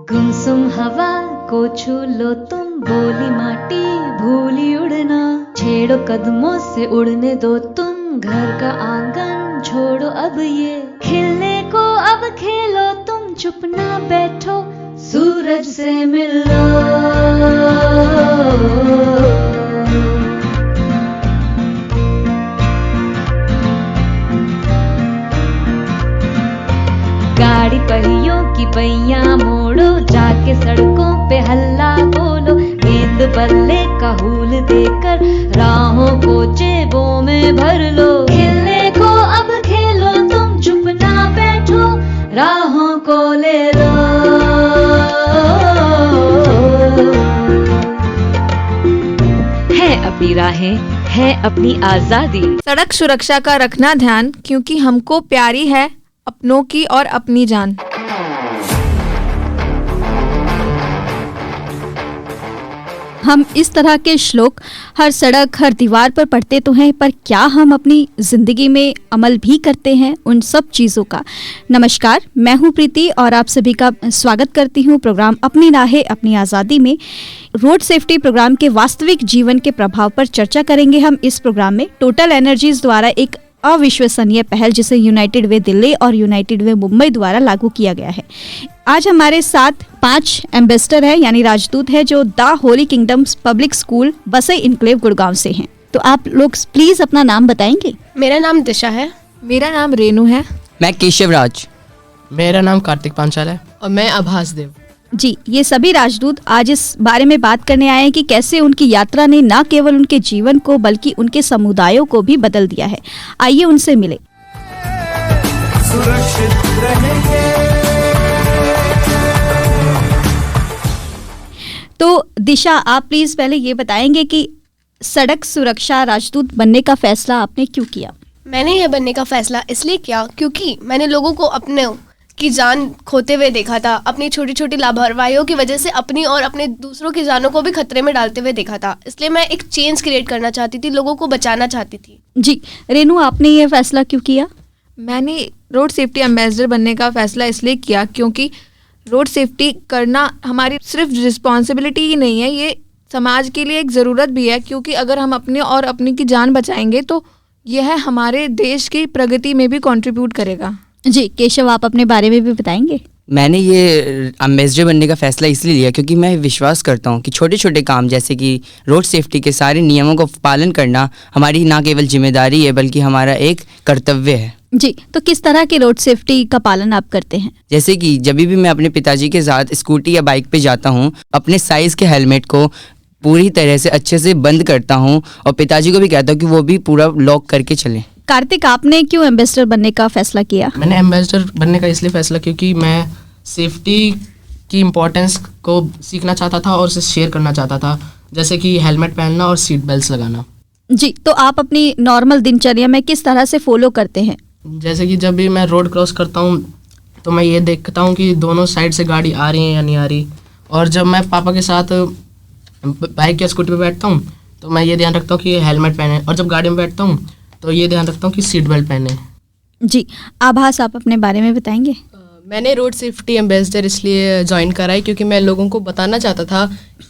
गुमसुम हवा को छू लो तुम, बोली माटी भूली उड़ना, छेड़ो कदमों से उड़ने दो तुम, घर का आंगन छोड़ो अब ये, खिलने को अब खेलो तुम, चुप ना बैठो सूरज से मिलो। गाड़ी पहियों की पहिया मोड़ो, जाके सड़कों पे हल्ला बोलो, गेंद बल्ले का हूल देकर राहों को जेबों में भर लो, खेलने को अब खेलो तुम, चुप ना बैठो राहों को ले लो। है अपनी राहें, है अपनी आजादी। सड़क सुरक्षा का रखना ध्यान, क्योंकि हमको प्यारी है अपनों की और अपनी जान। हम इस तरह के श्लोक हर सड़क हर दीवार पर पढ़ते तो हैं, पर क्या हम अपनी ज़िंदगी में अमल भी करते हैं उन सब चीज़ों का? नमस्कार, मैं हूं प्रीति और आप सभी का स्वागत करती हूं प्रोग्राम अपनी राहें अपनी आज़ादी में। रोड सेफ्टी प्रोग्राम के वास्तविक जीवन के प्रभाव पर चर्चा करेंगे हम इस प्रोग्राम में। टोटल एनर्जीज द्वारा एक अविश्वसनीय पहल जिसे यूनाइटेड वे दिल्ली और यूनाइटेड वे मुंबई द्वारा लागू किया गया है। आज हमारे साथ 5 एम्बेसडर है यानी राजदूत है जो the Holi kingdoms public school Basai enclave Gurgaon से हैं। तो आप लोग प्लीज अपना नाम बताएंगे। मेरा नाम दिशा है। मेरा नाम रेनू है। मैं केशव राज। मेरा नाम कार्तिक पांचाल है। और मैं आभास देव। जी, ये सभी राजदूत आज इस बारे में बात करने आए हैं कि कैसे उनकी यात्रा ने न केवल उनके जीवन को बल्कि उनके समुदायों को भी बदल दिया है। आइए उनसे मिले। सुरक्षित रहेंगे। तो दिशा, आप प्लीज पहले ये बताएंगे कि सड़क सुरक्षा राजदूत बनने का फैसला आपने क्यों किया? मैंने यह बनने का फैसला इसलिए किया क्योंकि मैंने लोगों को अपने की जान खोते हुए देखा था। अपनी छोटी छोटी लापरवाहियों की वजह से अपनी और अपने दूसरों की जानों को भी खतरे में डालते हुए देखा था। इसलिए मैं एक चेंज क्रिएट करना चाहती थी, लोगों को बचाना चाहती थी। जी रेनू, आपने ये फैसला क्यों किया? मैंने रोड सेफ्टी एम्बेसडर बनने का फैसला इसलिए किया क्योंकि रोड सेफ्टी करना हमारी सिर्फ रिस्पॉन्सिबिलिटी ही नहीं है, ये समाज के लिए एक ज़रूरत भी है, क्योंकि अगर हम अपने और अपनी की जान बचाएंगे तो यह हमारे देश की प्रगति में भी कंट्रीब्यूट करेगा। जी केशव, आप अपने बारे में भी बताएंगे। मैंने ये एम्बेसडर बनने का फ़ैसला इसलिए लिया क्योंकि मैं विश्वास करता हूँ कि छोटे छोटे काम जैसे कि रोड सेफ्टी के सारे नियमों को पालन करना हमारी ना केवल जिम्मेदारी है बल्कि हमारा एक कर्तव्य है। जी, तो किस तरह के रोड सेफ्टी का पालन आप करते हैं? जैसे कि जब भी मैं अपने पिताजी के साथ स्कूटी या बाइक पे जाता हूँ, अपने साइज़ के हेलमेट को पूरी तरह से अच्छे से बंद करता हूँ और पिताजी को भी कहता हूँ कि वो भी पूरा लॉक करके चलें। कार्तिक, आपने क्यों एम्बेसडर बनने का फैसला किया? मैंने एम्बेसडर बनने का इसलिए फैसला क्योंकि मैं सेफ्टी की इम्पोर्टेंस को सीखना चाहता था और उसे शेयर करना चाहता था, जैसे कि हेलमेट पहनना और सीट बेल्ट लगाना। जी, तो आप अपनी नॉर्मल दिनचर्या में किस तरह से फॉलो करते हैं? जैसे कि जब भी मैं रोड क्रॉस करता हूँ तो मैं ये देखता हूँ कि दोनों साइड से गाड़ी आ रही है या नहीं आ रही, और जब मैं पापा के साथ बाइक या स्कूटी पे बैठता हूँ तो मैं ये ध्यान रखता हूँ कि हेलमेट पहने, और जब गाड़ी में बैठता हूँ तो ये ध्यान रखता हूँ कि सीट बेल्ट पहने। जी, आभास, आप अपने बारे में बताएंगे। मैंने रोड सेफ्टी एम्बेसडर इसलिए ज्वाइन करा है क्योंकि मैं लोगों को बताना चाहता था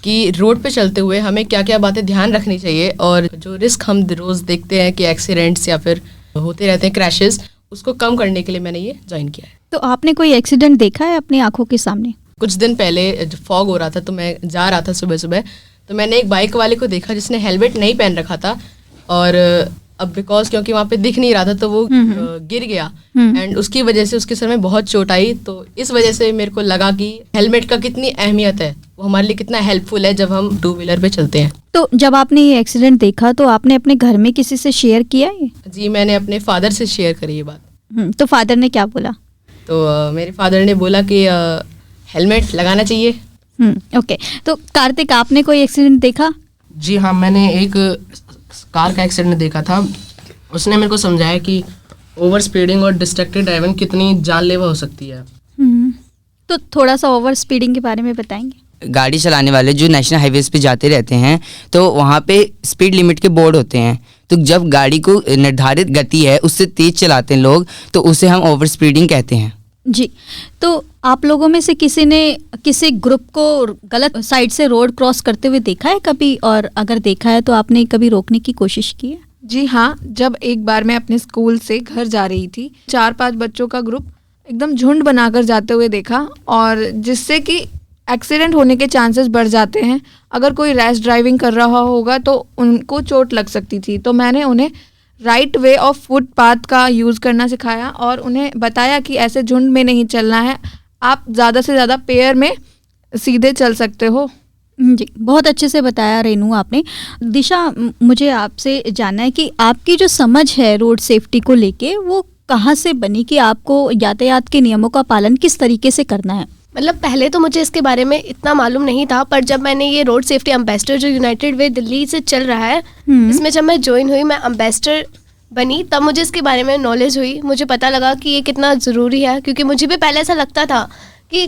कि रोड पे चलते हुए हमें क्या क्या बातें ध्यान रखनी चाहिए, और जो रिस्क हम रोज़ देखते हैं कि एक्सीडेंट्स या फिर होते रहते हैं क्रैशेस, उसको कम करने के लिए मैंने ये ज्वाइन किया है। तो आपने कोई एक्सीडेंट देखा है अपनी आंखों के सामने? कुछ दिन पहले फॉग हो रहा था तो मैं जा रहा था सुबह सुबह, तो मैंने एक बाइक वाले को देखा जिसने हेलमेट नहीं पहन रखा था, और अब बिकॉज क्योंकि वहाँ पे दिख नहीं रहा था तो वो गिर गया एंड उसकी वजह से उसके सर में बहुत चोट आई। तो इस वजह से मेरे को लगा कि हेलमेट का कितनी अहमियत है, वो हमारे लिए कितना हेल्पफुल है जब हम 2 व्हीलर पे चलते हैं। तो जब आपने ये एक्सीडेंट देखा तो आपने अपने घर में किसी से शेयर किया है? जी, मैंने अपने फादर से शेयर करी ये बात। तो फादर ने क्या बोला? तो मेरे फादर ने बोला कि हेलमेट लगाना चाहिए। ओके, तो कार्तिक, आपने कोई एक्सीडेंट देखा? जी हाँ, मैंने एक कार का एक्सीडेंट देखा था। उसने मेरे को समझाया कि ओवर स्पीडिंग और डिस्ट्रैक्टेड ड्राइविंग कितनी जानलेवा हो सकती है। तो थोड़ा सा ओवर स्पीडिंग के बारे में बताएंगे? गाड़ी चलाने वाले जो नेशनल हाईवेज पे जाते रहते हैं तो वहाँ पे स्पीड लिमिट के बोर्ड होते हैं, तो जब गाड़ी को निर्धारित गति है उससे तेज चलाते हैं लोग तो उसे हम ओवर स्पीडिंग कहते हैं। जी, तो आप लोगों में से किसी ने किसी ग्रुप को गलत साइड से रोड क्रॉस करते हुए देखा है कभी, और अगर देखा है तो आपने कभी रोकने की कोशिश की है? जी हाँ, जब एक बार मैं अपने स्कूल से घर जा रही थी, 4-5 बच्चों का ग्रुप एकदम झुंड बनाकर जाते हुए देखा, और जिससे कि एक्सीडेंट होने के चांसेस बढ़ जाते हैं। अगर कोई रैश ड्राइविंग कर रहा होगा तो उनको चोट लग सकती थी। तो मैंने उन्हें राइट वे ऑफ फुटपाथ का यूज़ करना सिखाया और उन्हें बताया कि ऐसे झुंड में नहीं चलना है, आप ज़्यादा से ज़्यादा पेयर में सीधे चल सकते हो। जी, बहुत अच्छे से बताया रेनू आपने। दिशा, मुझे आपसे जानना है कि आपकी जो समझ है रोड सेफ्टी को लेके वो कहाँ से बनी कि आपको यातायात के नियमों का पालन किस तरीके से करना है? मतलब पहले तो मुझे इसके बारे में इतना मालूम नहीं था, पर जब मैंने ये रोड सेफ्टी एम्बेसडर जो यूनाइटेड वे दिल्ली से चल रहा है, इसमें जब मैं ज्वाइन हुई, मैं एम्बेसडर बनी, तब मुझे इसके बारे में नॉलेज हुई। मुझे पता लगा कि ये कितना ज़रूरी है, क्योंकि मुझे भी पहले ऐसा लगता था कि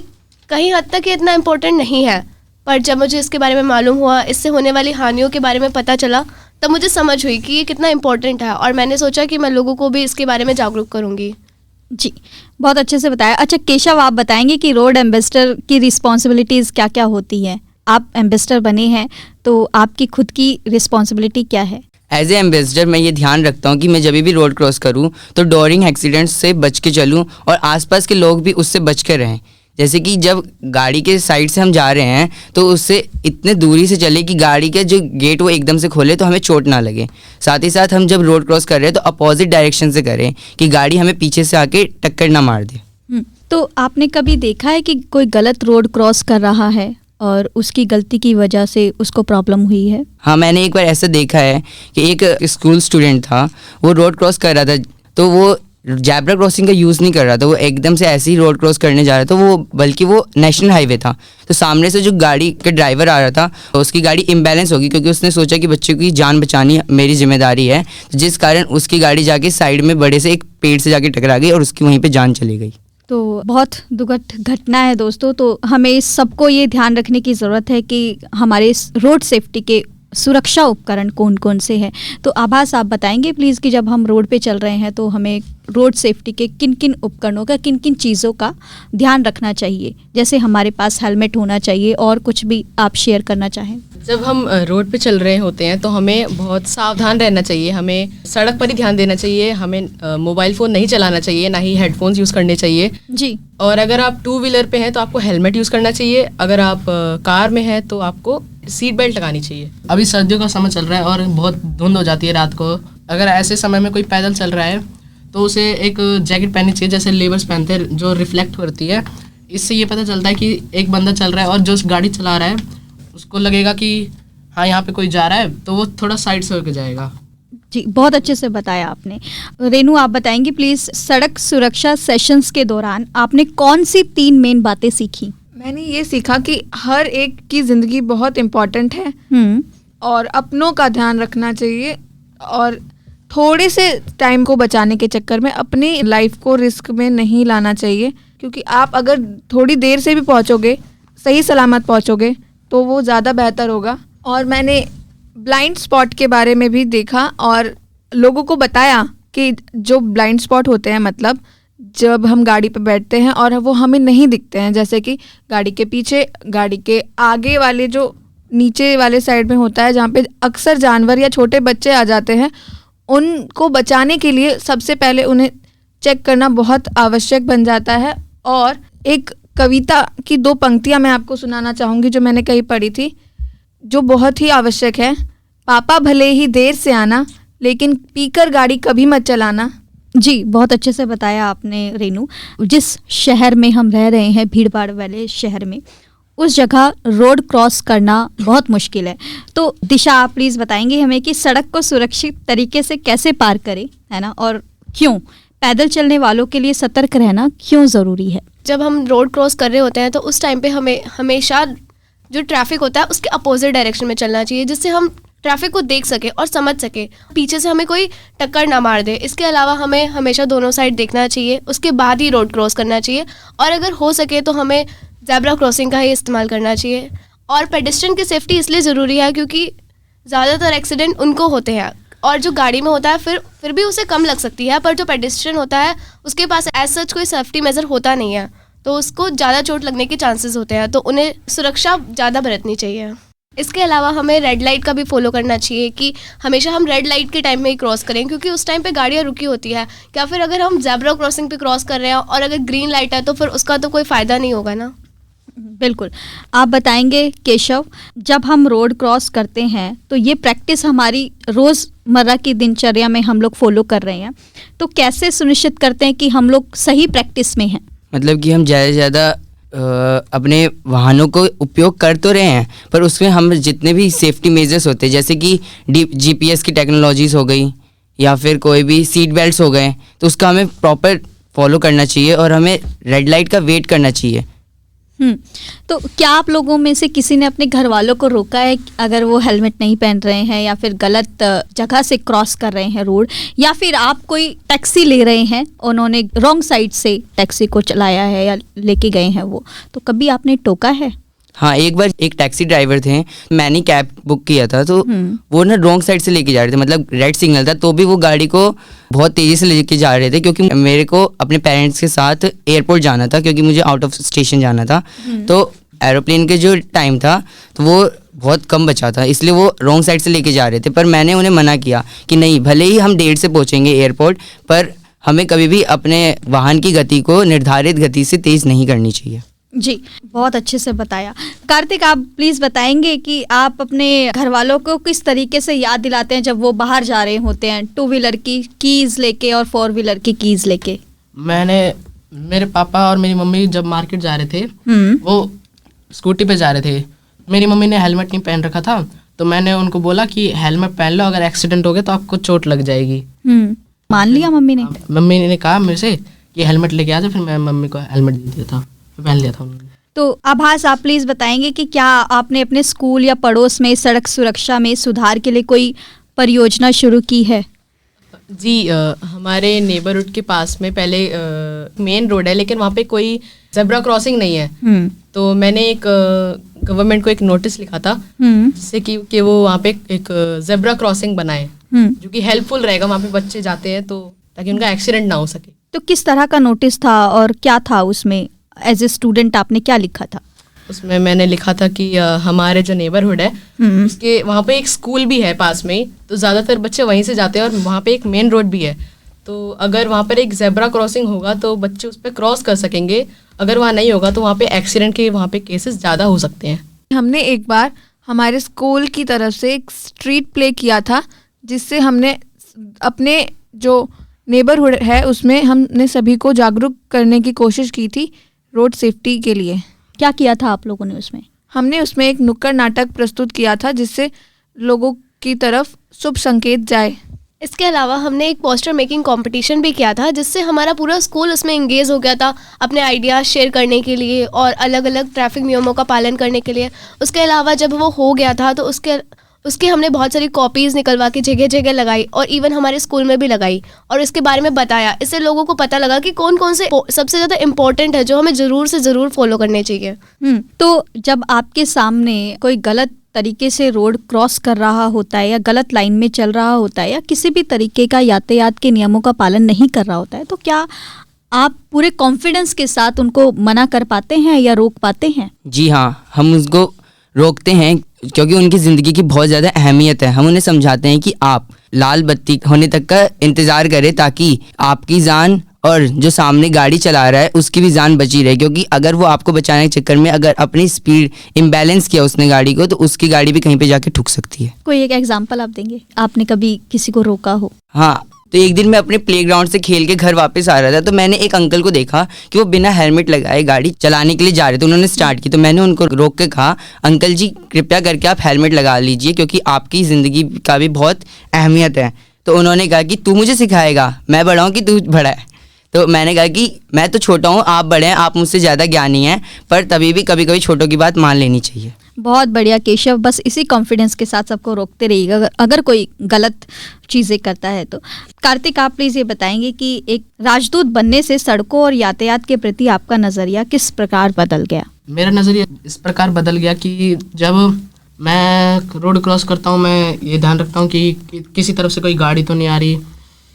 कहीं हद तक ये इतना इम्पोर्टेंट नहीं है, पर जब मुझे इसके बारे में मालूम हुआ, इससे होने वाली हानियों के बारे में पता चला, तब मुझे समझ हुई कि ये कितना इम्पोर्टेंट है, और मैंने सोचा कि मैं लोगों को भी इसके बारे में जागरूक करूँगी। जी, बहुत अच्छे से बताया। अच्छा केशव, आप बताएंगे कि रोड एम्बेसडर की रिस्पॉन्सिबिलिटीज़ क्या क्या होती हैं? आप एम्बेसडर बने हैं तो आपकी खुद की रिस्पॉन्सिबिलिटी क्या है? एज ए एम्बेसडर मैं ये ध्यान रखता हूँ कि मैं जब भी रोड क्रॉस करूँ तो डोरिंग एक्सीडेंट्स से बच के चलूँ और आसपास के लोग भी उससे बच के रहें। जैसे कि जब गाड़ी के साइड से हम जा रहे हैं तो उससे इतने दूरी से चले कि गाड़ी के जो गेट वो एकदम से खोले तो हमें चोट ना लगे। साथ ही साथ हम जब रोड क्रॉस कर रहे हैं तो अपोजिट डायरेक्शन से करें कि गाड़ी हमें पीछे से आके टक्कर ना मार दे। तो आपने कभी देखा है कि कोई गलत रोड क्रॉस कर रहा है और उसकी गलती की वजह से उसको प्रॉब्लम हुई है? हाँ, मैंने एक बार ऐसा देखा है कि एक स्कूल स्टूडेंट था, वो रोड क्रॉस कर रहा था तो वो जैब्रा क्रॉसिंग का यूज़ नहीं कर रहा था, वो एकदम से ऐसे ही रोड क्रॉस करने जा रहा था, वो बल्कि वो नेशनल हाईवे था। तो सामने से जो गाड़ी के ड्राइवर आ रहा था उसकी गाड़ी इम्बैलेंस होगी, क्योंकि उसने सोचा कि बच्चे की जान बचानी मेरी जिम्मेदारी है, जिस कारण उसकी गाड़ी जाके साइड में बड़े से एक पेड़ से जाके टकरा गई और उसकी वहीं पे जान चली गई। तो बहुत दुखद घटना है दोस्तों। तो हमें इस सबको ये ध्यान रखने की ज़रूरत है कि हमारे रोड सेफ्टी के सुरक्षा उपकरण कौन कौन से हैं। तो आभास, आप बताएंगे प्लीज़ कि जब हम रोड पे चल रहे हैं तो हमें रोड सेफ्टी के किन किन उपकरणों का, किन किन चीज़ों का ध्यान रखना चाहिए? जैसे हमारे पास हेलमेट होना चाहिए, और कुछ भी आप शेयर करना चाहें? जब हम रोड पे चल रहे होते हैं तो हमें बहुत सावधान रहना चाहिए, हमें सड़क पर ही ध्यान देना चाहिए, हमें मोबाइल फ़ोन नहीं चलाना चाहिए, ना ही हेडफोन्स यूज़ करने चाहिए जी। और अगर आप 2 व्हीलर पे हैं तो आपको हेलमेट यूज़ करना चाहिए, अगर आप कार में हैं तो आपको सीट बेल्ट लगानी चाहिए। अभी सर्दियों का समय चल रहा है और बहुत धुंध हो जाती है रात को। अगर ऐसे समय में कोई पैदल चल रहा है तो उसे एक जैकेट पहननी चाहिए, जैसे लेबर्स पहनते हैं, जो रिफ्लेक्ट करती है। इससे ये पता चलता है कि एक बंदा चल रहा है और जो गाड़ी चला रहा है उसको लगेगा कि हाँ यहाँ पे कोई जा रहा है, तो वो थोड़ा साइड से होकर जाएगा। जी, बहुत अच्छे से बताया आपने। रेनू, आप बताएंगी प्लीज़, सड़क सुरक्षा सेशंस के दौरान आपने कौन सी 3 मेन बातें सीखी? मैंने ये सीखा कि हर एक की ज़िंदगी बहुत इम्पॉर्टेंट है और अपनों का ध्यान रखना चाहिए, और थोड़े से टाइम को बचाने के चक्कर में अपनी लाइफ को रिस्क में नहीं लाना चाहिए, क्योंकि आप अगर थोड़ी देर से भी पहुंचोगे, सही सलामत पहुंचोगे, तो वो ज़्यादा बेहतर होगा। और मैंने ब्लाइंड स्पॉट के बारे में भी देखा और लोगों को बताया कि जो ब्लाइंड स्पॉट होते हैं, मतलब जब हम गाड़ी पे बैठते हैं और वो हमें नहीं दिखते हैं, जैसे कि गाड़ी के पीछे, गाड़ी के आगे वाले जो नीचे वाले साइड में होता है, जहाँ पे अक्सर जानवर या छोटे बच्चे आ जाते हैं, उनको बचाने के लिए सबसे पहले उन्हें चेक करना बहुत आवश्यक बन जाता है। और एक कविता की 2 पंक्तियाँ मैं आपको सुनाना चाहूँगी जो मैंने कहीं पढ़ी थी, जो बहुत ही आवश्यक है। पापा भले ही देर से आना, लेकिन पीकर गाड़ी कभी मत चलाना। जी, बहुत अच्छे से बताया आपने रेनू। जिस शहर में हम रह रहे हैं, भीड़ भाड़ वाले शहर में, उस जगह रोड क्रॉस करना बहुत मुश्किल है। तो दिशा, आप प्लीज़ बताएंगे हमें कि सड़क को सुरक्षित तरीके से कैसे पार करें, है ना, और क्यों पैदल चलने वालों के लिए सतर्क रहना क्यों ज़रूरी है? जब हम रोड क्रॉस कर रहे होते हैं तो उस टाइम पे हमें हमेशा जो ट्रैफिक होता है उसके अपोजिट डायरेक्शन में चलना चाहिए, जिससे हम ट्रैफिक को देख सके और समझ सके, पीछे से हमें कोई टक्कर ना मार दे। इसके अलावा हमें हमेशा दोनों साइड देखना चाहिए, उसके बाद ही रोड क्रॉस करना चाहिए, और अगर हो सके तो हमें ज़ेब्रा क्रॉसिंग का ही इस्तेमाल करना चाहिए। और पेडेस्ट्रियन की सेफ्टी इसलिए ज़रूरी है क्योंकि ज़्यादातर एक्सीडेंट उनको होते हैं, और जो गाड़ी में होता है फिर भी उसे कम लग सकती है, पर जो पेडेस्ट्रियन होता है उसके पास एज सच कोई सेफ्टी मेजर होता नहीं है, तो उसको ज़्यादा चोट लगने के चांसेस होते हैं, तो उन्हें सुरक्षा ज़्यादा बरतनी चाहिए। इसके अलावा हमें रेड लाइट का भी फॉलो करना चाहिए कि हमेशा हम रेड लाइट के टाइम में ही क्रॉस करें, क्योंकि उस टाइम पे गाड़ियाँ रुकी होती है। या फिर अगर हम ज़ेब्रा क्रॉसिंग पे क्रॉस कर रहे हैं और अगर ग्रीन लाइट है तो फिर उसका तो कोई फ़ायदा नहीं होगा ना। बिल्कुल। आप बताएंगे केशव, जब हम रोड क्रॉस करते हैं तो ये प्रैक्टिस हमारी रोज़मर्रा की दिनचर्या में हम लोग फॉलो कर रहे हैं, तो कैसे सुनिश्चित करते हैं कि हम लोग सही प्रैक्टिस में हैं? मतलब कि हम ज़्यादा से ज़्यादा अपने वाहनों को उपयोग कर तो रहे हैं, पर उसमें हम जितने भी सेफ्टी मेजर्स होते हैं, जैसे कि GPS की टेक्नोलॉजीज़ हो गई या फिर कोई भी सीट बेल्ट्स हो गए, तो उसका हमें प्रॉपर फॉलो करना चाहिए और हमें रेड लाइट का वेट करना चाहिए। तो क्या आप लोगों में से किसी ने अपने घर वालों को रोका है अगर वो हेलमेट नहीं पहन रहे हैं या फिर गलत जगह से क्रॉस कर रहे हैं रोड, या फिर आप कोई टैक्सी ले रहे हैं, उन्होंने रॉन्ग साइड से टैक्सी को चलाया है या लेके गए हैं वो, तो कभी आपने टोका है? हाँ, एक बार एक टैक्सी ड्राइवर थे, मैंने कैब बुक किया था, तो वो ना रॉन्ग साइड से लेके जा रहे थे, मतलब रेड सिग्नल था, तो भी वो गाड़ी को बहुत तेज़ी से लेके जा रहे थे, क्योंकि मेरे को अपने पेरेंट्स के साथ एयरपोर्ट जाना था, क्योंकि मुझे आउट ऑफ स्टेशन जाना था। तो एरोप्लेन के जो टाइम था तो वो बहुत कम बचा था, इसलिए वो रॉन्ग साइड से लेके जा रहे थे। पर मैंने उन्हें मना किया कि नहीं, भले ही हम 1:30 से पहुँचेंगे एयरपोर्ट, पर हमें कभी भी अपने वाहन की गति को निर्धारित गति से तेज़ नहीं करनी चाहिए। जी, बहुत अच्छे से बताया। कार्तिक, आप प्लीज़ बताएंगे कि आप अपने घर वालों को किस तरीके से याद दिलाते हैं जब वो बाहर जा रहे होते हैं 2 व्हीलर की कीज़ लेके और 4 व्हीलर की कीज़ लेके? मेरे पापा और मेरी मम्मी जब मार्केट जा रहे थे, वो स्कूटी पे जा रहे थे, मेरी मम्मी ने हेलमेट नहीं पहन रखा था, तो मैंने उनको बोला कि हेलमेट पहन लो, अगर एक्सीडेंट हो गया तो आपको चोट लग जाएगी। मान लिया मम्मी ने? मम्मी ने कहा मेरे से कि हेलमेट लेके आ जाओ, फिर मैं मम्मी को हेलमेट दे दिया था, पहन लिया था उन्होंने। तो आभास, आप प्लीज़ बताएंगे कि क्या आपने अपने स्कूल या पड़ोस में सड़क सुरक्षा में सुधार के लिए कोई परियोजना शुरू की है? जी, हमारे नेबरहुड के पास में पहले मेन रोड है, लेकिन वहाँ पे कोई जेब्रा क्रॉसिंग नहीं है। तो मैंने एक गवर्नमेंट को एक नोटिस लिखा था, जिससे कि वो वहाँ पे एक जेब्रा क्रॉसिंग बनाए, जो कि हेल्पफुल रहेगा। वहाँ पे बच्चे जाते हैं तो ताकि उनका एक्सीडेंट ना हो सके। तो किस तरह का नोटिस था और क्या था उसमें? एज ए स्टूडेंट आपने क्या लिखा था? उसमें मैंने लिखा था कि हमारे जो नेबरहुड है उसके वहाँ पे एक स्कूल भी है पास में ही, तो ज़्यादातर बच्चे वहीं से जाते हैं और वहाँ पे एक मेन रोड भी है, तो अगर वहाँ पर एक जेब्रा क्रॉसिंग होगा तो बच्चे उस पर क्रॉस कर सकेंगे। अगर वहाँ नहीं होगा तो वहाँ पे एक्सीडेंट के वहाँ पे केसेस ज़्यादा हो सकते हैं। हमने एक बार हमारे स्कूल की तरफ से एक स्ट्रीट प्ले किया था, जिससे हमने अपने जो नेबरहुड है उसमें हमने सभी को जागरूक करने की कोशिश की थी रोड सेफ्टी के लिए। क्या किया था आप लोगों ने उसमें? हमने उसमें एक नुक्कड़ नाटक प्रस्तुत किया था, जिससे लोगों की तरफ शुभ संकेत जाए। इसके अलावा हमने एक पोस्टर मेकिंग कंपटीशन भी किया था, जिससे हमारा पूरा स्कूल उसमें एंगेज हो गया था अपने आइडियाज़ शेयर करने के लिए और अलग अलग ट्रैफिक नियमों का पालन करने के लिए। उसके अलावा जब वो हो गया था तो उसके हमने बहुत सारी कॉपीज़ निकलवा के जगह जगह लगाई और इवन हमारे स्कूल में भी लगाई और इसके बारे में बताया। इससे लोगों को पता लगा कि कौन कौन से सबसे ज़्यादा इम्पोर्टेंट है जो हमें ज़रूर से ज़रूर फॉलो करने चाहिए। तो जब आपके सामने कोई गलत तरीके से रोड क्रॉस कर रहा होता है या गलत लाइन में चल रहा होता है या किसी भी तरीके का यातायात के नियमों का पालन नहीं कर रहा होता है, तो क्या आप पूरे कॉन्फिडेंस के साथ उनको मना कर पाते हैं या रोक पाते हैं? जी हाँ, हम उसको रोकते हैं, क्योंकि उनकी ज़िंदगी की बहुत ज़्यादा अहमियत है। हम उन्हें समझाते हैं कि आप लाल बत्ती होने तक का इंतज़ार करें, ताकि आपकी जान और जो सामने गाड़ी चला रहा है उसकी भी जान बची रहे, क्योंकि अगर वो आपको बचाने के चक्कर में अगर अपनी स्पीड इम्बैलेंस किया उसने गाड़ी को, तो उसकी गाड़ी भी कहीं पे जाके ठुक सकती है। कोई एक एग्जांपल आप देंगे, आपने कभी किसी को रोका हो? हाँ, तो एक दिन मैं अपने प्लेग्राउंड से खेल के घर वापस आ रहा था, तो मैंने एक अंकल को देखा कि वो बिना हेलमेट लगाए गाड़ी चलाने के लिए जा रहे थे। उन्होंने स्टार्ट की, तो मैंने उनको रोक के कहा, अंकल जी कृपया करके आप हेलमेट लगा लीजिए, क्योंकि आपकी ज़िंदगी का भी बहुत अहमियत है। तो उन्होंने कहा कि तू मुझे सिखाएगा, मैं बड़ा हूँ कि तू बड़ा है? तो मैंने कहा कि मैं तो छोटा हूँ, आप बड़े हैं, आप मुझसे ज़्यादा ज्ञानी हैं, पर तभी भी कभी कभी छोटों की बात मान लेनी चाहिए। बहुत बढ़िया केशव, बस इसी कॉन्फिडेंस के साथ सबको रोकते रहिएगा अगर कोई गलत चीज़ें करता है तो। कार्तिक, आप प्लीज़ ये बताएंगे कि एक राजदूत बनने से सड़कों और यातायात के प्रति आपका नज़रिया किस प्रकार बदल गया? मेरा नज़रिया इस प्रकार बदल गया कि जब मैं रोड क्रॉस करता हूँ, मैं ये ध्यान रखता हूँ कि किसी तरफ से कोई गाड़ी तो नहीं आ रही।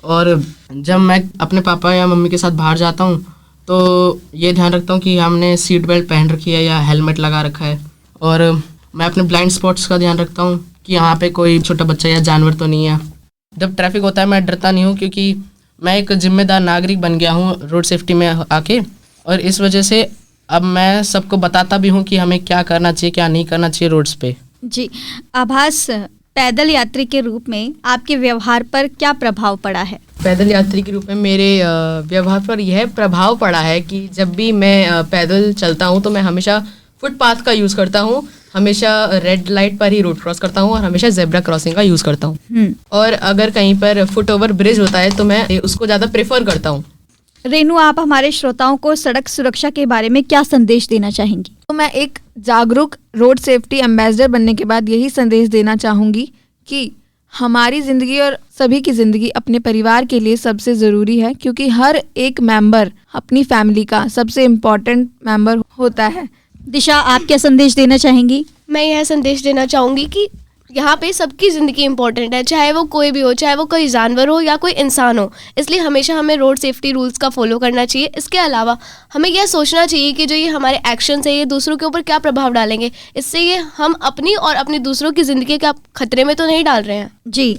और जब मैं अपने पापा या मम्मी के साथ बाहर जाता हूँ तो ये ध्यान रखता हूँ कि हमने सीट बेल्ट पहन रखी है या हेलमेट लगा रखा है। और मैं अपने ब्लाइंड स्पॉट्स का ध्यान रखता हूँ कि यहाँ पे कोई छोटा बच्चा या जानवर तो नहीं है। जब ट्रैफिक होता है मैं डरता नहीं हूँ, क्योंकि मैं एक जिम्मेदार नागरिक बन गया हूँ रोड सेफ्टी में आके। और इस वजह से अब मैं सबको बताता भी हूँ कि हमें क्या करना चाहिए, क्या नहीं करना चाहिए रोड्स पे। जी, आभास, पैदल यात्री के रूप में आपके व्यवहार पर क्या प्रभाव पड़ा है? पैदल यात्री के रूप में मेरे व्यवहार पर यह प्रभाव पड़ा है कि जब भी मैं पैदल चलता हूँ तो मैं हमेशा फुटपाथ का यूज़ करता हूँ, हमेशा रेड लाइट पर ही रोड क्रॉस करता हूँ और हमेशा जेब्रा क्रॉसिंग का यूज़ करता हूँ। और अगर कहीं पर फुट ओवर ब्रिज होता है तो मैं उसको ज़्यादा प्रेफर करता हूँ। रेनू, आप हमारे श्रोताओं को सड़क सुरक्षा के बारे में क्या संदेश देना चाहेंगी? तो मैं एक जागरूक रोड सेफ्टी एम्बेसडर बनने के बाद यही संदेश देना चाहूँगी कि हमारी ज़िंदगी और सभी की ज़िंदगी अपने परिवार के लिए सबसे ज़रूरी है, क्योंकि हर एक मेंबर अपनी फैमिली का सबसे इम्पॉर्टेंट मेंबर होता है। दिशा, आप क्या संदेश देना चाहेंगी? मैं यह संदेश देना चाहूँगी कि यहाँ पे सबकी ज़िंदगी इंपॉर्टेंट है, चाहे वो कोई भी हो, चाहे वो कोई जानवर हो या कोई इंसान हो। इसलिए हमेशा हमें रोड सेफ्टी रूल्स का फॉलो करना चाहिए। इसके अलावा हमें यह सोचना चाहिए कि जो ये हमारे एक्शंस है ये दूसरों के ऊपर क्या प्रभाव डालेंगे, इससे ये हम अपनी और अपने दूसरों की ज़िंदगी का खतरे में तो नहीं डाल रहे हैं। जी,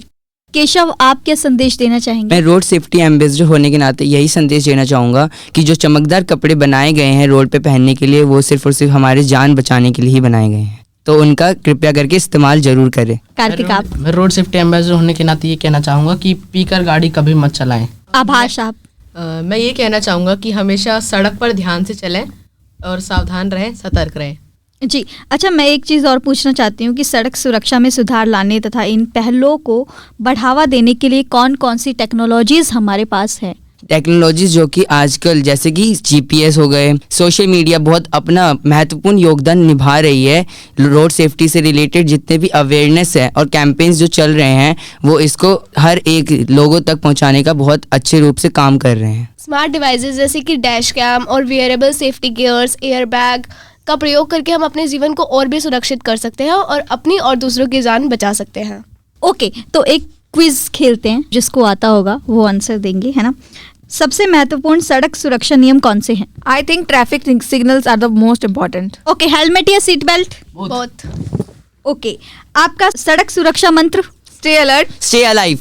केशव, आप क्या संदेश देना चाहेंगे? मैं रोड सेफ्टी एम्बेसडर होने के नाते यही संदेश देना चाहूँगा कि जो चमकदार कपड़े बनाए गए हैं रोड पे पहनने के लिए, वो सिर्फ और सिर्फ हमारे जान बचाने के लिए ही बनाए गए हैं, तो उनका कृपया करके इस्तेमाल जरूर करें। कार्तिक, आप? मैं रोड सेफ्टी एम्बेसडर होने के नाते ये कहना चाहूँगा कि पीकर गाड़ी कभी मत चलाएं। आभास, आप? मैं ये कहना चाहूँगा कि हमेशा सड़क पर ध्यान से चलें और सावधान रहें, सतर्क रहें। जी, अच्छा, मैं एक चीज़ और पूछना चाहती हूँ कि सड़क सुरक्षा में सुधार लाने तथा इन पहलों को बढ़ावा देने के लिए कौन कौन सी टेक्नोलॉजीज़ हमारे पास है? टेक्नोलॉजीज जो कि आजकल जैसे कि जीपीएस हो गए, सोशल मीडिया बहुत अपना महत्वपूर्ण योगदान निभा रही है। रोड सेफ्टी से रिलेटेड जितने भी अवेयरनेस है और कैंपेन्स जो चल रहे हैं वो इसको हर एक लोगों तक पहुंचाने का बहुत अच्छे रूप से काम कर रहे हैं। स्मार्ट डिवाइसेस जैसे कि डैश कैम और wearable safety gears, air bag का प्रयोग करके हम अपने जीवन को और भी सुरक्षित कर सकते हैं और अपनी और दूसरों की जान बचा सकते हैं। ओके, तो एक क्विज खेलते हैं, जिसको आता होगा वो आंसर देंगे, है ना? सबसे महत्वपूर्ण सड़क सुरक्षा नियम कौन से हैं? I think traffic signals are the most important. Okay, helmet या सीट बेल्ट? बहुत। ओके, आपका सड़क सुरक्षा मंत्र? Stay alert, stay alive.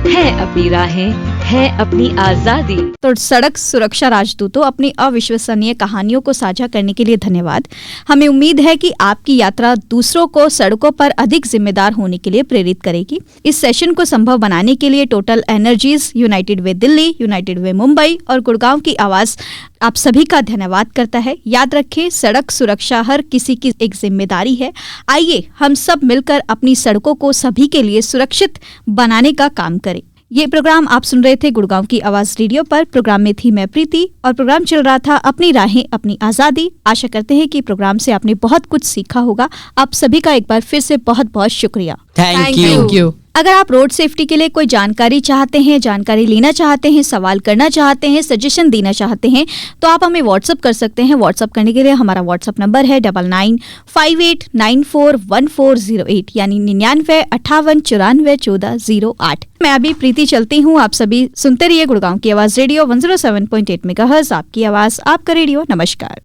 है अपनी राहें, है अपनी आज़ादी। तो सड़क सुरक्षा राजदूतों, अपनी अविश्वसनीय कहानियों को साझा करने के लिए धन्यवाद। हमें उम्मीद है कि आपकी यात्रा दूसरों को सड़कों पर अधिक जिम्मेदार होने के लिए प्रेरित करेगी। इस सेशन को संभव बनाने के लिए टोटल एनर्जीज, यूनाइटेड वे दिल्ली, यूनाइटेड वे मुंबई और गुड़गांव की आवाज़ आप सभी का धन्यवाद करता है। याद रखें, सड़क सुरक्षा हर किसी की एक जिम्मेदारी है। आइए हम सब मिलकर अपनी सड़कों को सभी के लिए सुरक्षित बनाने का काम करें। ये प्रोग्राम आप सुन रहे थे गुड़गांव की आवाज़ रेडियो पर। प्रोग्राम में थी मैं प्रीति और प्रोग्राम चल रहा था अपनी राहें अपनी आज़ादी। आशा करते हैं कि प्रोग्राम से आपने बहुत कुछ सीखा होगा। आप सभी का एक बार फिर से बहुत बहुत शुक्रिया। Thank you. अगर आप रोड सेफ्टी के लिए कोई जानकारी चाहते हैं, जानकारी लेना चाहते हैं, सवाल करना चाहते हैं, सजेशन देना चाहते हैं, तो आप हमें व्हाट्सअप कर सकते हैं। व्हाट्सअप करने के लिए हमारा व्हाट्सअप नंबर है 9958941408, यानी 9958941408। मैं अभी प्रीति चलती हूँ। आप सभी सुनते रहिए गुड़गांव की आवाज़ रेडियो 107.8 मेगाहर्ट्ज़, आपकी आवाज़ आपका रेडियो। नमस्कार।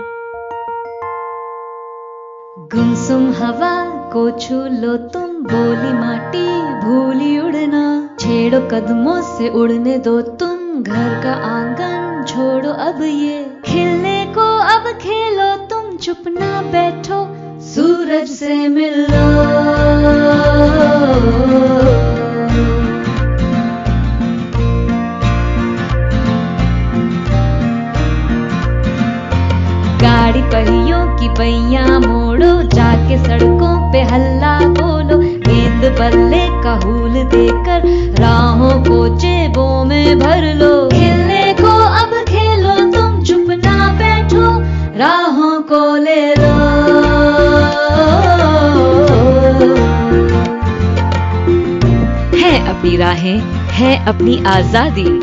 गुमसुम हवा को छू लो तुम, बोली माटी भूली उड़ना, छेड़ो कदमों से उड़ने दो तुम, घर का आंगन छोड़ो अब ये, खिलने को अब खेलो तुम, चुप ना बैठो सूरज से मिलो। गाड़ी पहियों की पहिया मोड़ो, जाके सड़कों पे हल्ला बोलो, गेंद बल्ले का हूल देकर राहों को जेबों में भर लो, खेलने को अब खेलो तुम, चुप ना बैठो राहों को ले लो। है अपनी राहें, है अपनी आज़ादी।